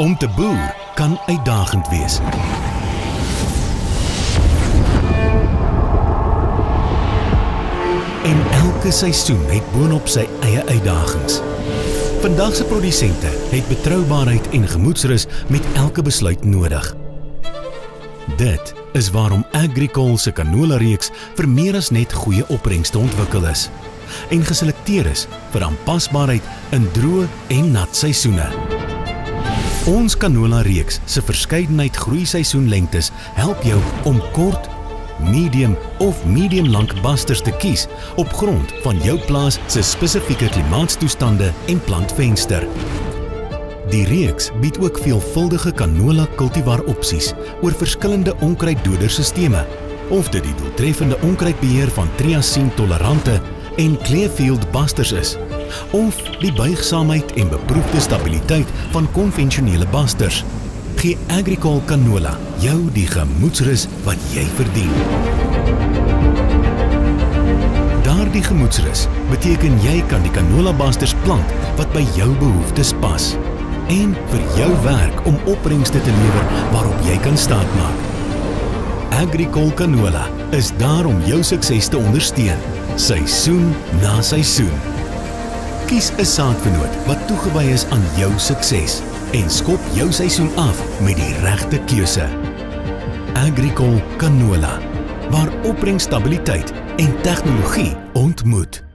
Om te boer kan uitdagend wees. En elke seisoen het boonop sy eie uitdagings. Vandag se produsente het betroubaarheid en gemoedsrus met elke besluit nodig. Dit is waarom Agricol se canola-reeks vir meer as net goeie opbrengste ontwikkel is en geselekteer is vir aanpasbaarheid in droë en nat seisoene. Ons canola-reeks se verskeidenheid groeiseisoenlengtes help jou om kort, medium of medium-lank basters te kies op grond van jou plaas se spesifieke klimaatstoestande en plantvenster. Die reeks bied ook veelvuldige canola cultivar opsies oor verskillende onkruiddoderstelsels, of dit die doeltreffende onkruidbeheer van triasien-tolerante en Clearfield basters is, of die buigsaamheid en beproefde stabiliteit van konvensionele basters. Gee Agricol canola jou die gemoedsrus wat jy verdien. Daardie gemoedsrus beteken jy kan die canola basters plant wat by jou behoeftes pas en vir jou werk om opbrengste te lewer waarop jy kan staatmaak. Agricol canola is daar om jou sukses te ondersteun, seisoen na seisoen. Kies 'n saadvernoot wat toegewy is aan jou sukses en skop jou seisoen af met die regte keuse. Agricol canola, waar opbrengstabiliteit en tegnologie ontmoet.